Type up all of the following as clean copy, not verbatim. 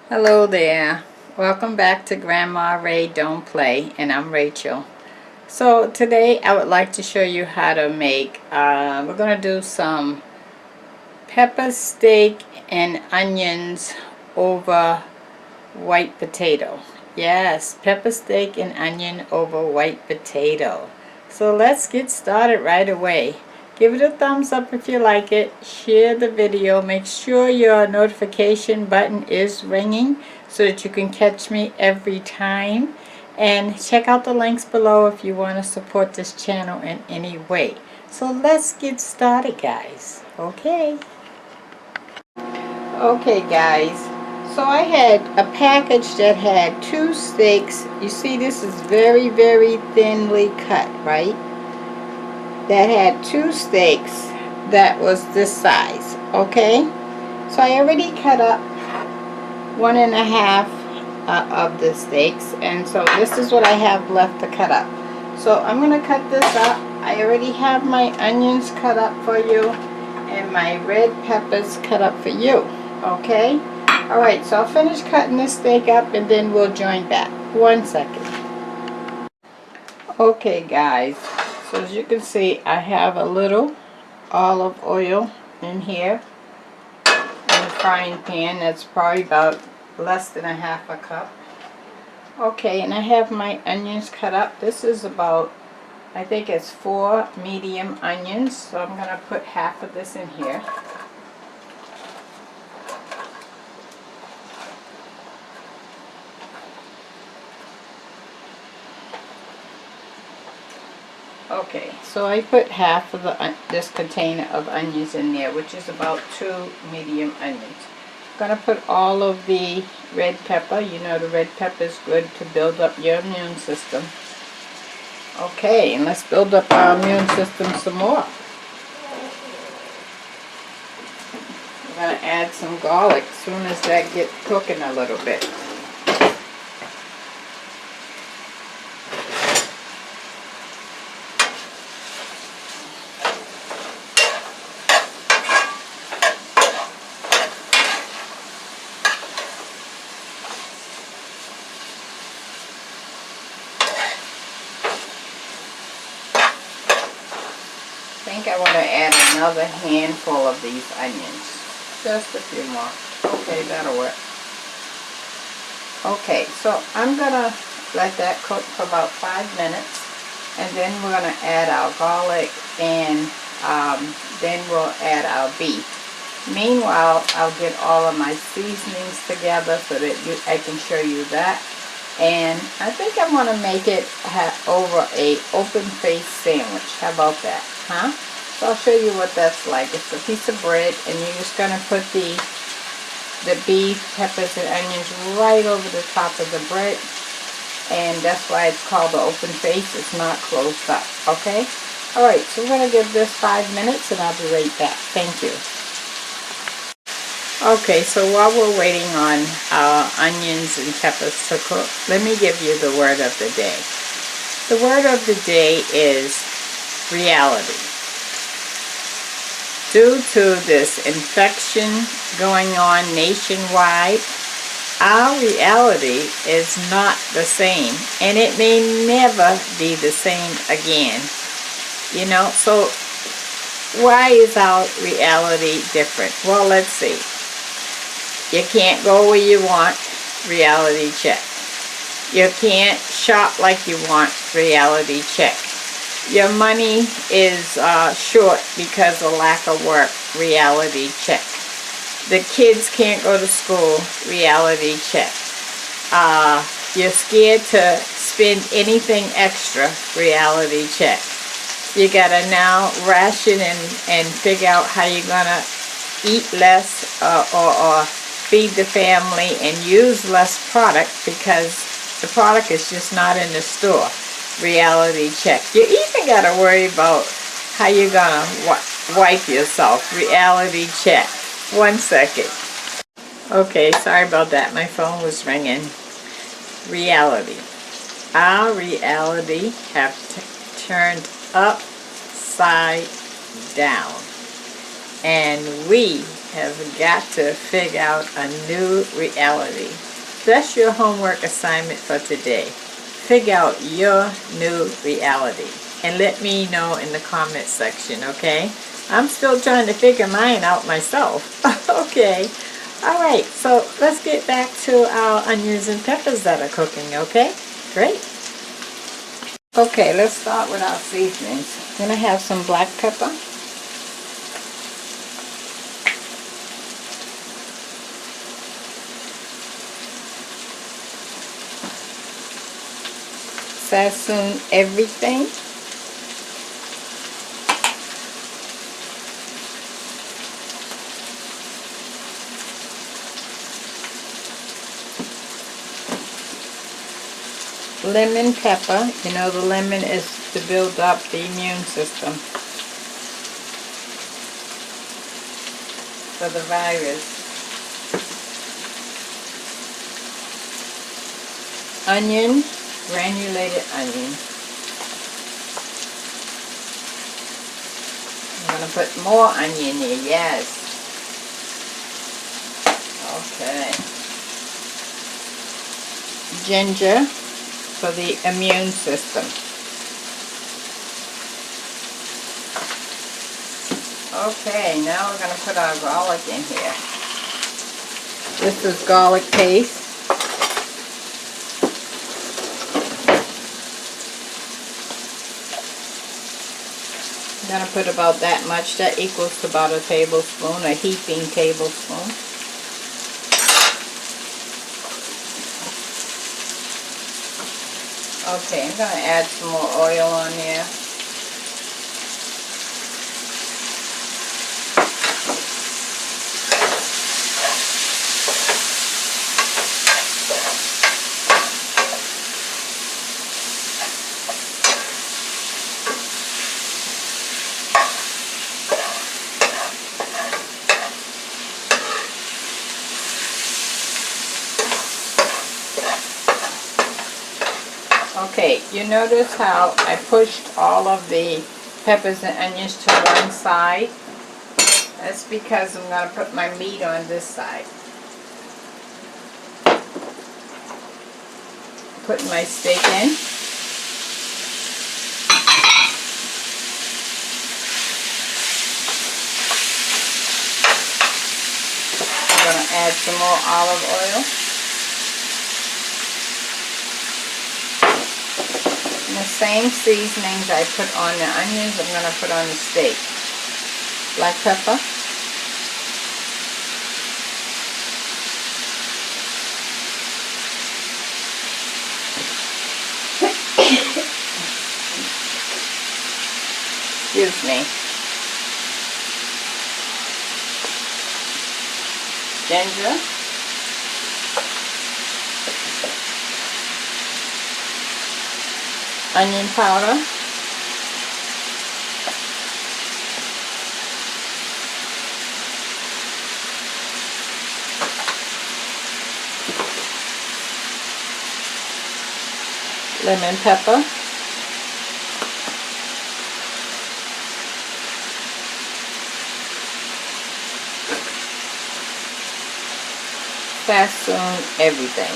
Hello there. Welcome back to Grandma Ray Don't Play, and I'm Rachel. So today I would like to show you how to make, we're going to do some pepper steak and onions over white potato. Yes, pepper steak and onion over white potato. So let's get started right away. Give it a thumbs up if you like it. Share the video. Make sure your notification button is ringing so that you can catch me every time. And check out the links below if you want to support this channel in any way. So let's get started, guys. Okay. Okay, guys. So I had a package that had 2 steaks. You see, this is very, very thinly cut, right? That had 2 steaks that was this size, okay? So I already cut up 1.5 of the steaks, and so this is what I have left to cut up. So I'm going to cut this up. I already have my onions cut up for you and my red peppers cut up for you, okay? Alright, so I'll finish cutting this steak up and then we'll join back. 1 second. Okay, guys. So as you can see, I have a little olive oil in here in the frying pan. That's probably about less than 1/2 cup. Okay, and I have my onions cut up. This is about, I think it's 4 medium onions. So I'm going to put half of this in here. Okay, so I put half of this container of onions in there, which is about 2 medium onions. I'm going to put all of the red pepper. You know the red pepper is good to build up your immune system. Okay, and let's build up our immune system some more. I'm going to add some garlic as soon as that gets cooking a little bit. I think I want to add another handful of these onions. Just a few more. Okay, that'll work. Okay, so I'm going to let that cook for about 5 minutes. And then we're going to add our garlic and then we'll add our beef. Meanwhile, I'll get all of my seasonings together so that I can show you that. And I think I want to make it over a open face sandwich. How about that? Huh? So I'll show you what that's like. It's a piece of bread, and you're just going to put the beef, peppers, and onions right over the top of the bread. And that's why it's called the open face. It's not closed up. Okay? Alright, so we're going to give this 5 minutes, and I'll be right back. Thank you. Okay, so while we're waiting on our onions and peppers to cook, let me give you the word of the day. The word of the day is reality. Due to this infection going on nationwide, our reality is not the same, and it may never be the same again. You know, so why is our reality different? Well, let's see. You can't go where you want, reality check. You can't shop like you want, reality check. Your money is short because of lack of work, reality check. The kids can't go to school, reality check. You're scared to spend anything extra, reality check. You gotta now ration and figure out how you're gonna eat less or feed the family and use less product because the product is just not in the store. Reality check. You even got to worry about how you're going to wipe yourself. Reality check. 1 second. Okay, sorry about that. My phone was ringing. Reality. Our reality have turned upside down. And we have got to figure out a new reality. That's your homework assignment for today. Figure out your new reality. And let me know in the comment section, okay? I'm still trying to figure mine out myself. Okay. Alright, so let's get back to our onions and peppers that are cooking, okay? Great. Okay, let's start with our seasonings. I'm going to have some black pepper. Sassoon everything. Lemon pepper. You know, the lemon is to build up the immune system for the virus. Onion, granulated onion. I'm going to put more onion in, yes. Okay. Ginger for the immune system. Okay, now we're going to put our garlic in here. This is garlic paste. I'm going to put about that much. That equals to about a tablespoon, a heaping tablespoon. Okay, I'm going to add some more oil on there. Okay, you notice how I pushed all of the peppers and onions to one side? That's because I'm going to put my meat on this side. Put my steak in. I'm going to add some more olive oil. The same seasonings I put on the onions, I'm going to put on the steak. Black pepper. Excuse me. Ginger. Onion powder. Lemon pepper. Sassoon everything.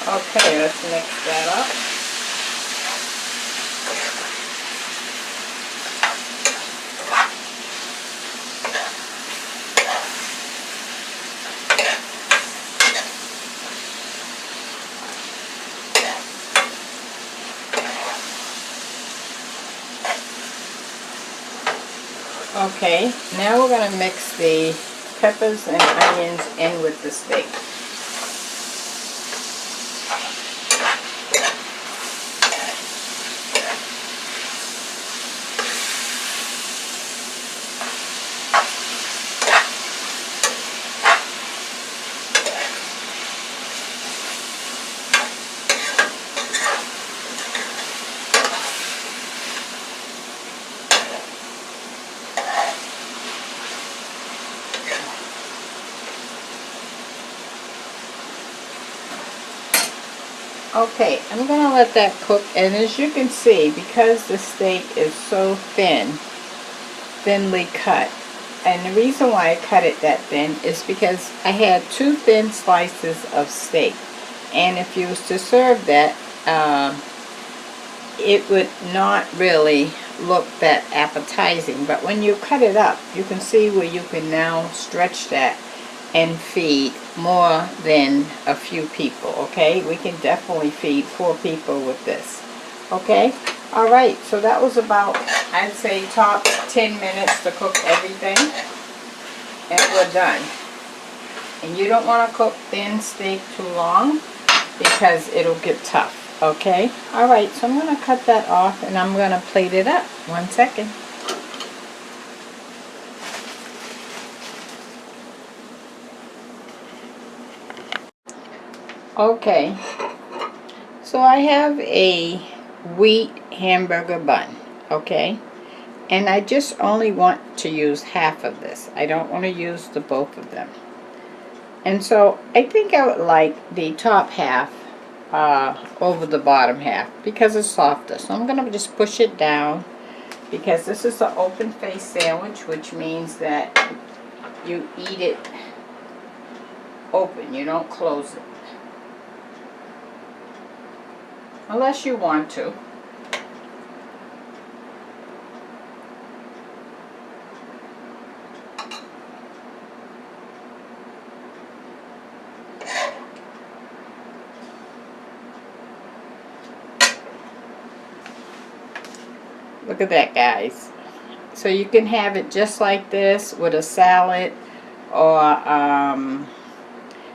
Okay, let's mix that up. Okay, now we're going to mix the peppers and onions in with the steak. Okay, I'm going to let that cook, and as you can see, because the steak is so thinly cut, and the reason why I cut it that thin is because I had 2 thin slices of steak, and if you was to serve that, it would not really look that appetizing. But when you cut it up, you can see where you can now stretch that and feed more than a few people. Okay, we can definitely feed 4 people with this. Okay, all right, so that was about, I'd say, top 10 minutes to cook everything, and we're done. And you don't want to cook thin steak too long because it'll get tough. Okay, all right, so I'm going to cut that off, and I'm going to plate it up. 1 second. Okay, so I have a wheat hamburger bun, okay, and I just only want to use half of this. I don't want to use the both of them. And so I think I would like the top half over the bottom half because it's softer. So I'm going to just push it down, because this is an open face sandwich, which means that you eat it open, you don't close it. Unless you want to. Look at that, guys. So you can have it just like this with a salad, or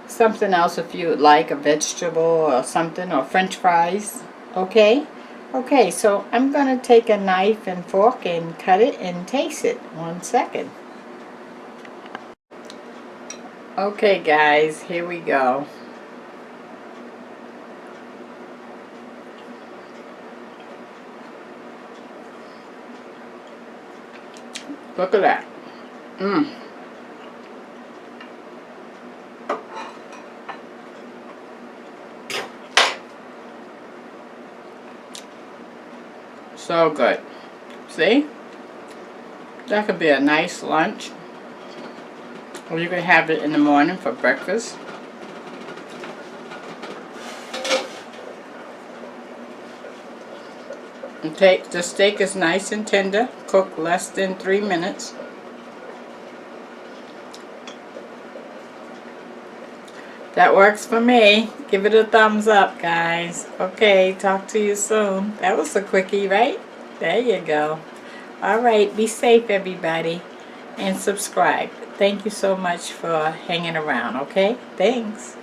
something else if you would like, a vegetable or something, or French fries. Okay, okay, so I'm gonna take a knife and fork and cut it and taste it. 1 second. Okay, guys, here we go. Look at that. Mmm. So good. See? That could be a nice lunch. Or you can have it in the morning for breakfast. The steak is nice and tender, cooked less than 3 minutes. That works for me. Give it a thumbs up, guys. Okay, talk to you soon. That was a quickie, right? There you go. All right, be safe, everybody, and subscribe. Thank you so much for hanging around, okay? Thanks.